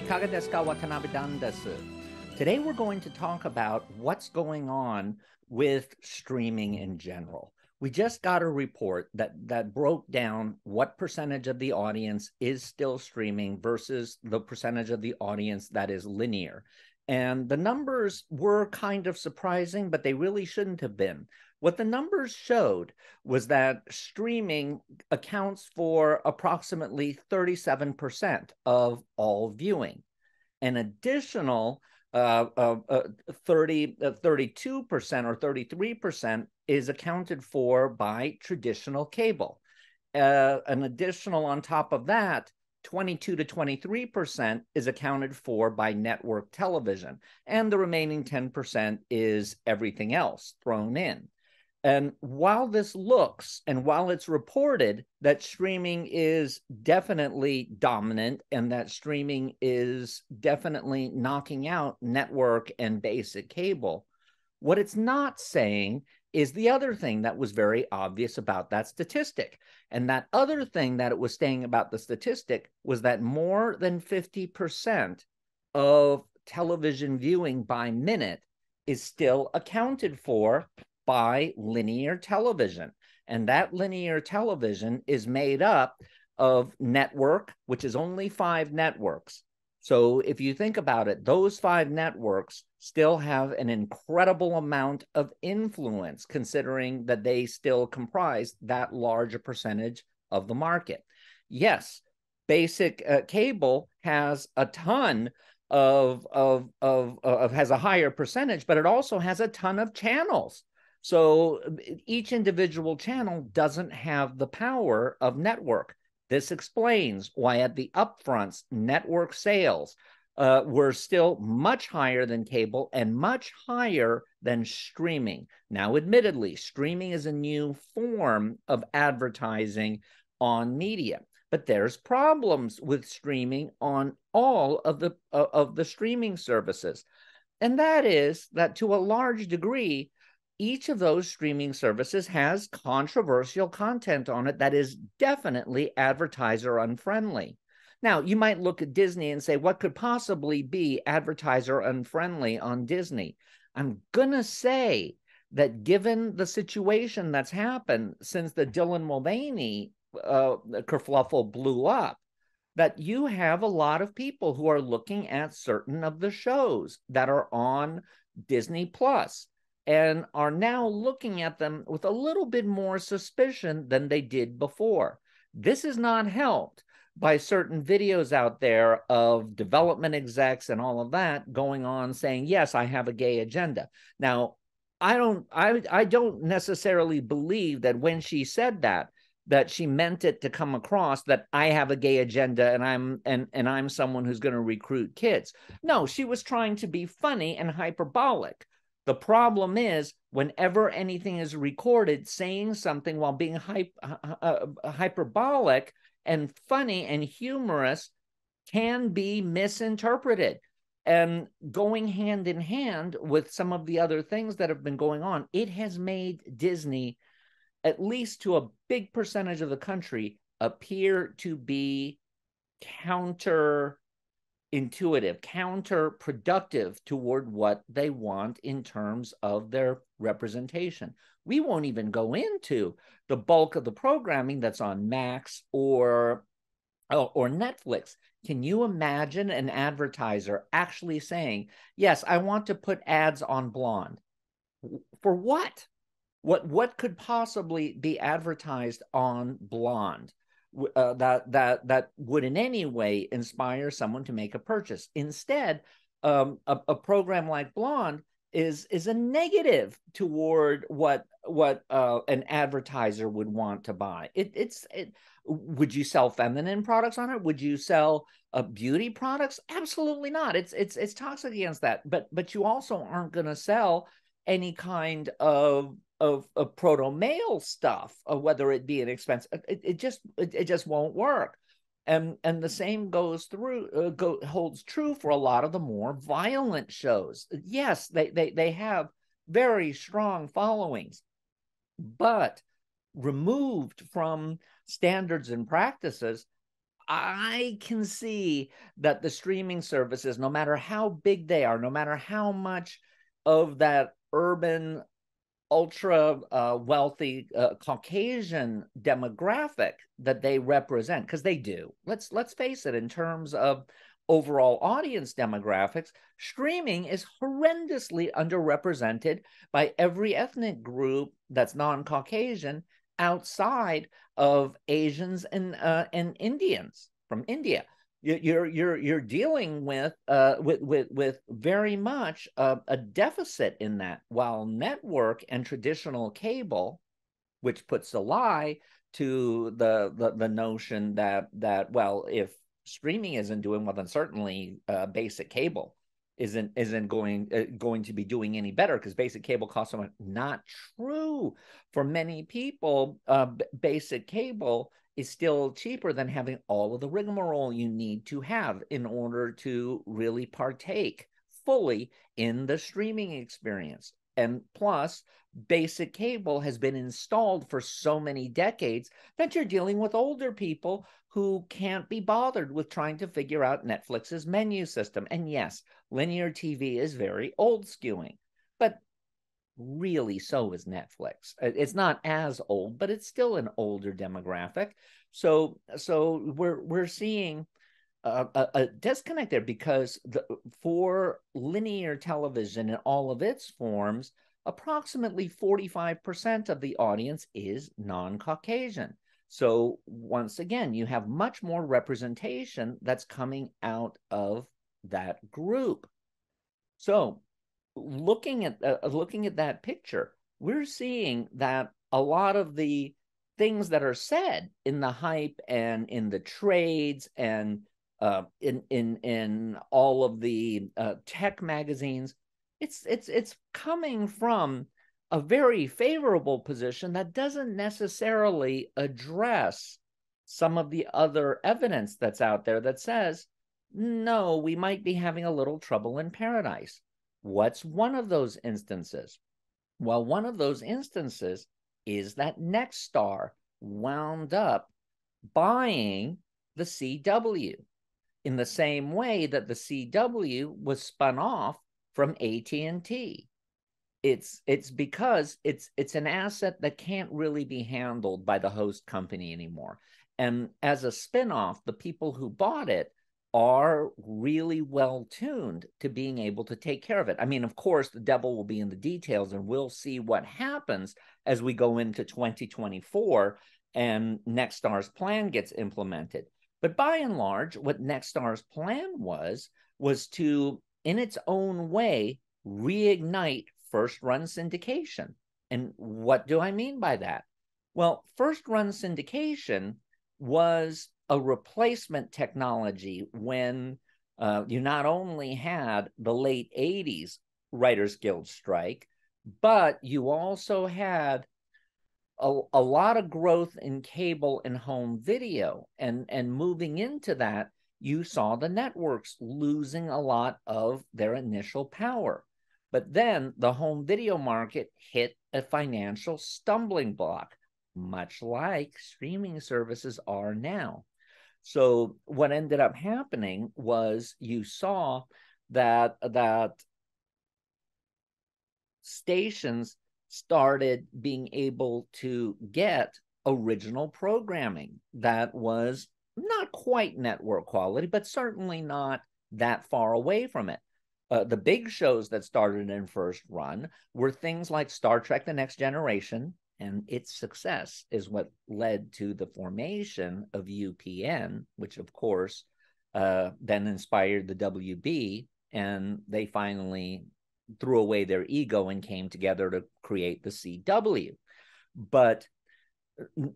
Kaga desu ka? Watanabe-dan desu. Today we're going to talk about what's going on with streaming in general. We just got a report that broke down what percentage of the audience is still streaming versus the percentage of the audience that is linear. And the numbers were kind of surprising, but they really shouldn't have been. What the numbers showed was that streaming accounts for approximately 37% of all viewing. An additional 32% or 33% is accounted for by traditional cable. An additional on top of that, 22 to 23% is accounted for by network television, and the remaining 10% is everything else thrown in. And while this looks, and while it's reported that streaming is definitely dominant and that streaming is definitely knocking out network and basic cable, what it's not saying is the other thing that was very obvious about that statistic. And that other thing that it was saying about the statistic was that more than 50% of television viewing by minute is still accounted for by linear television. And that linear television is made up of network, which is only 5 networks. So if you think about it, those 5 networks still have an incredible amount of influence, considering that they still comprise that large a percentage of the market. Yes, basic cable has a ton has a higher percentage, but it also has a ton of channels. So each individual channel doesn't have the power of network. This explains why at the upfronts, network sales were still much higher than cable and much higher than streaming. Now, admittedly, streaming is a new form of advertising on media, but there's problems with streaming on all of the streaming services. And that is that to a large degree, each of those streaming services has controversial content on it that is definitely advertiser unfriendly. Now, you might look at Disney and say, what could possibly be advertiser unfriendly on Disney? I'm going to say that given the situation that's happened since the Dylan Mulvaney kerfluffle blew up, that you have a lot of people who are looking at certain of the shows that are on Disney Plus and are now looking at them with a little bit more suspicion than they did before. This is not helped by certain videos out there of development execs and all of that going on saying, yes, I have a gay agenda. Now, I don't necessarily believe that when she said that she meant it to come across that I have a gay agenda and I'm someone who's going to recruit kids. No, she was trying to be funny and hyperbolic. The problem is whenever anything is recorded, saying something while being hyperbolic and funny and humorous can be misinterpreted. And going hand in hand with some of the other things that have been going on, it has made Disney, at least to a big percentage of the country, appear to be counterintuitive, counterproductive toward what they want in terms of their representation. We won't even go into the bulk of the programming that's on Max or Netflix. Can you imagine an advertiser actually saying, yes, I want to put ads on Blonde? For what? What could possibly be advertised on Blonde that would in any way inspire someone to make a purchase? Instead, a program like Blonde is a negative toward what an advertiser would want to buy. Would you sell feminine products on it? Would you sell beauty products? Absolutely not. It's toxic against that. But you also aren't going to sell any kind of proto male stuff, whether it be an expense. It just won't work. And the same holds true for a lot of the more violent shows. Yes, they have very strong followings, but removed from standards and practices, I can see that the streaming services, no matter how big they are, no matter how much of that urban ultra wealthy Caucasian demographic that they represent, because they do. Let's face it, in terms of overall audience demographics, streaming is horrendously underrepresented by every ethnic group that's non-Caucasian outside of Asians and Indians from India. You're dealing with very much a deficit in that, while network and traditional cable, which puts a lie to the notion that well, if streaming isn't doing well, then certainly basic cable isn't going to be doing any better, because basic cable costs so much. Not true. For many people, basic cable is still cheaper than having all of the rigmarole you need to have in order to really partake fully in the streaming experience. And plus, basic cable has been installed for so many decades that you're dealing with older people who can't be bothered with trying to figure out Netflix's menu system. And yes, linear TV is very old skewing, but really so is Netflix. It's not as old, but it's still an older demographic. So we're seeing a disconnect there, because for linear television in all of its forms, approximately 45% of the audience is non-Caucasian. So once again, you have much more representation that's coming out of that group. So looking at that picture, we're seeing that a lot of the things that are said in the hype and in the trades and in all of the tech magazines, it's coming from a very favorable position that doesn't necessarily address some of the other evidence that's out there that says, no, we might be having a little trouble in paradise. What's one of those instances? Well, one of those instances is that Nexstar wound up buying the CW in the same way that the CW was spun off from AT&T. It's because it's an asset that can't really be handled by the host company anymore. And as a spinoff, the people who bought it are really well tuned to being able to take care of it. I mean, of course, the devil will be in the details, and we'll see what happens as we go into 2024 and Nexstar's plan gets implemented. But by and large, what Nexstar's plan was to, in its own way, reignite first-run syndication. And what do I mean by that? Well, first-run syndication was a replacement technology when you not only had the late 80s Writers Guild strike, but you also had a lot of growth in cable and home video. And moving into that, you saw the networks losing a lot of their initial power. But then the home video market hit a financial stumbling block, much like streaming services are now. So what ended up happening was you saw that stations started being able to get original programming that was not quite network quality, but certainly not that far away from it. The big shows that started in first run were things like Star Trek: The Next Generation, and its success is what led to the formation of UPN, which of course then inspired the WB, and they finally threw away their ego and came together to create the CW. But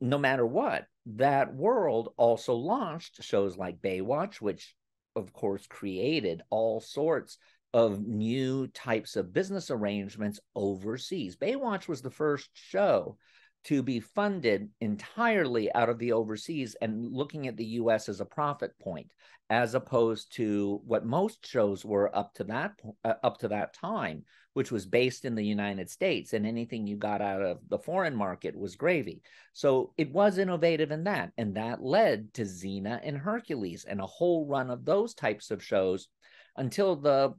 no matter what, that world also launched shows like Baywatch, which of course created all sorts of new types of business arrangements overseas. Baywatch was the first show to be funded entirely out of the overseas and looking at the US as a profit point, as opposed to what most shows were up to that time, which was based in the United States, and anything you got out of the foreign market was gravy. So it was innovative in that, and that led to Xena and Hercules and a whole run of those types of shows until the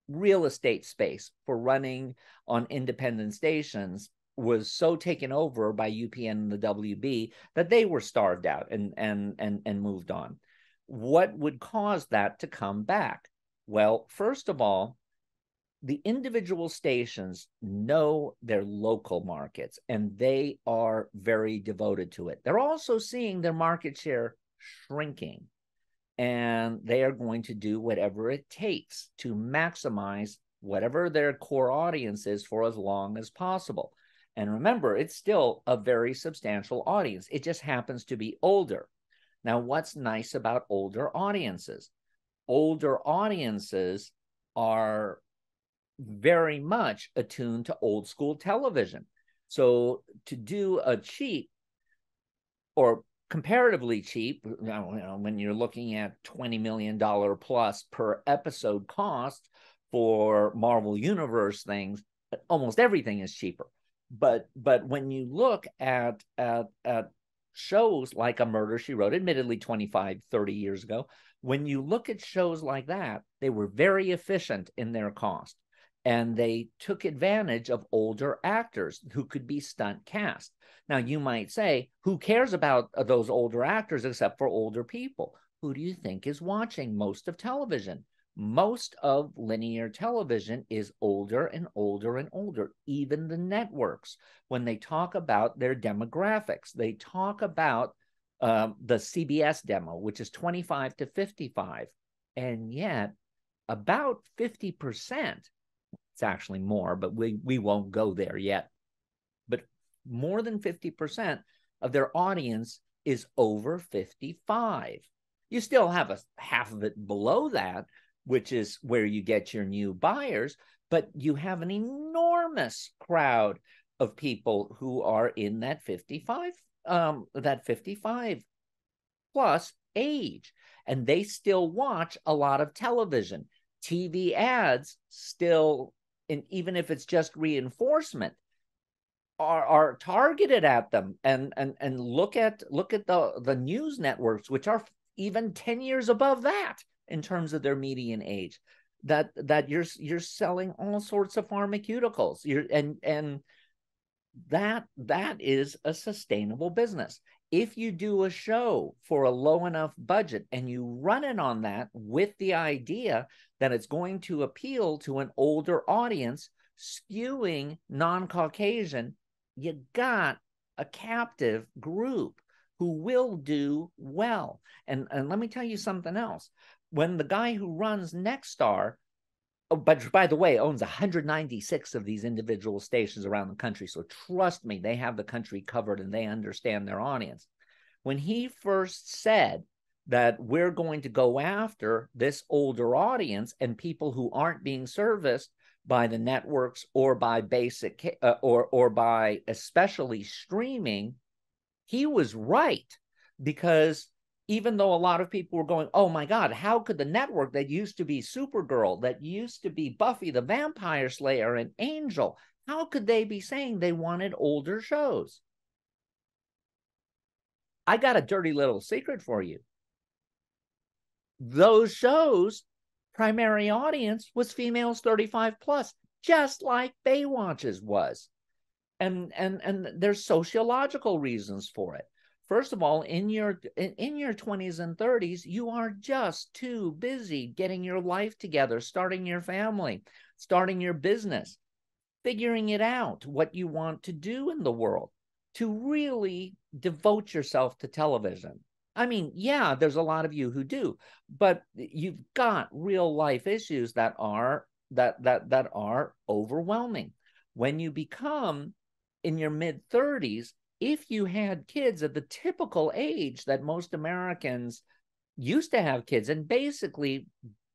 real estate space for running on independent stations was so taken over by UPN and the WB that they were starved out and moved on. What would cause that to come back? Well, first of all, the individual stations know their local markets and they are very devoted to it. They're also seeing their market share shrinking, and they are going to do whatever it takes to maximize whatever their core audience is for as long as possible. And remember, it's still a very substantial audience. It just happens to be older. Now, what's nice about older audiences? Older audiences are very much attuned to old school television. So to do a cheap or comparatively cheap, when you're looking at $20 million plus per episode cost for Marvel Universe things, almost everything is cheaper. But when you look at shows like A Murder, She Wrote, admittedly 25, 30 years ago, when you look at shows like that, they were very efficient in their cost. And they took advantage of older actors who could be stunt cast. Now, you might say, who cares about those older actors except for older people? Who do you think is watching most of television? Most of linear television is older and older and older. Even the networks, when they talk about their demographics, they talk about the CBS demo, which is 25 to 55. And yet, about 50%, it's actually more, but we won't go there yet. But more than 50% of their audience is over 55. You still have a half of it below that, which is where you get your new buyers, but you have an enormous crowd of people who are in that 55 plus age, and they still watch a lot of television. TV ads still, and even if it's just reinforcement, are targeted at them. And look at the news networks, which are even 10 years above that in terms of their median age, that you're selling all sorts of pharmaceuticals. And that is a sustainable business. If you do a show for a low enough budget and you run it on that with the idea that it's going to appeal to an older audience, skewing non-Caucasian, you got a captive group who will do well. And let me tell you something else. When the guy who runs Nexstar, but by the way, owns 196 of these individual stations around the country, so trust me, they have the country covered and they understand their audience. When he first said that we're going to go after this older audience and people who aren't being serviced by the networks or by basic or by especially streaming, he was right. Because even though a lot of people were going, oh my God, how could the network that used to be Supergirl, that used to be Buffy the Vampire Slayer and Angel, how could they be saying they wanted older shows? I got a dirty little secret for you. Those shows' primary audience was females 35 plus, just like Baywatch's was. And there's sociological reasons for it. First of all, in your 20s and 30s, you are just too busy getting your life together, starting your family, starting your business, figuring it out, what you want to do in the world, to really devote yourself to television. I mean, yeah, there's a lot of you who do, but you've got real life issues that are overwhelming. When you become in your mid-30s, if you had kids at the typical age that most Americans used to have kids, and basically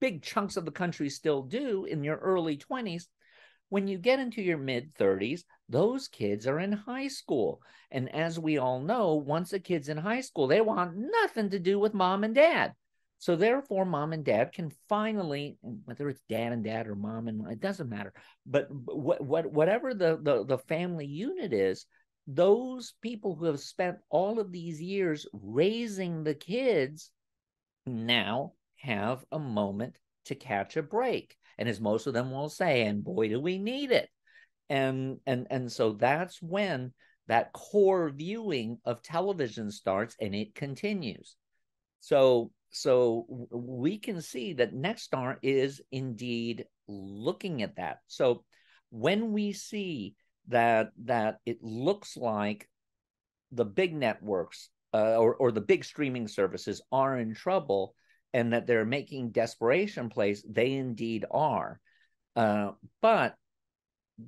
big chunks of the country still do in your early 20s, When you get into your mid 30s, those kids are in high school. And as we all know, once a kid's in high school, they want nothing to do with mom and dad. So therefore, mom and dad can finally, whether it's dad and dad or mom and it doesn't matter, but whatever the family unit is, those people who have spent all of these years raising the kids now have a moment to catch a break. And as most of them will say, and boy, do we need it. And so that's when that core viewing of television starts, and it continues. So we can see that Nexstar is indeed looking at that. So when we see that it looks like the big networks or the big streaming services are in trouble and that they're making desperation plays, they indeed are. But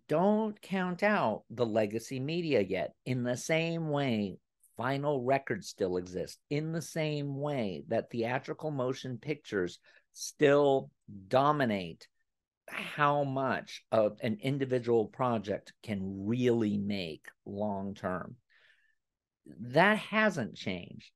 don't count out the legacy media yet. In the same way, vinyl records still exist. In the same way that theatrical motion pictures still dominate how much of an individual project can really make long term. That hasn't changed.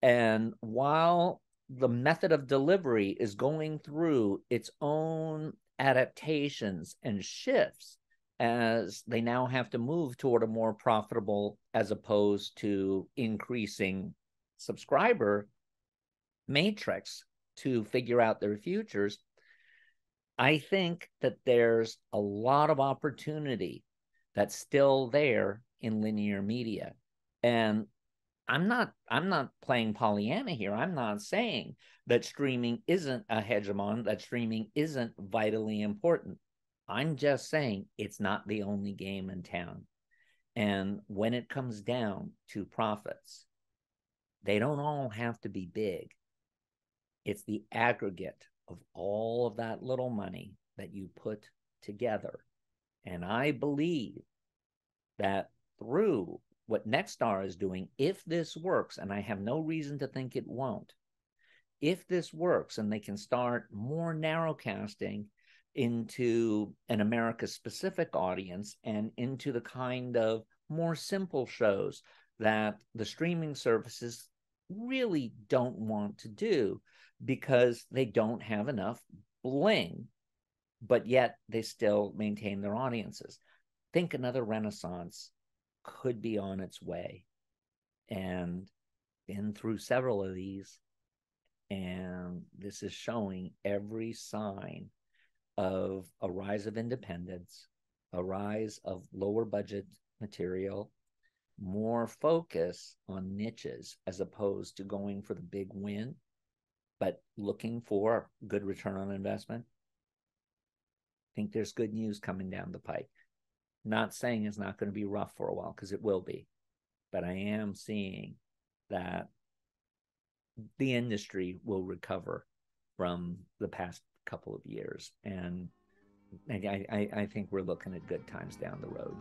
And while the method of delivery is going through its own adaptations and shifts, as they now have to move toward a more profitable as opposed to increasing subscriber matrix to figure out their futures, I think that there's a lot of opportunity that's still there in linear media. And I'm not playing Pollyanna here. I'm not saying that streaming isn't a hegemon, that streaming isn't vitally important. I'm just saying it's not the only game in town. And when it comes down to profits, they don't all have to be big. It's the aggregate of all of that little money that you put together. And I believe that through what Nexstar is doing, if this works, and I have no reason to think it won't, if this works and they can start more narrowcasting into an America-specific audience and into the kind of more simple shows that the streaming services really don't want to do because they don't have enough bling, but yet they still maintain their audiences. Think another renaissance could be on its way. And been through several of these, and this is showing every sign of a rise of independence, a rise of lower budget material, more focus on niches as opposed to going for the big win, but looking for good return on investment. I think there's good news coming down the pike. Not saying it's not going to be rough for a while, because it will be, but I am seeing that the industry will recover from the past couple of years. And I think we're looking at good times down the road.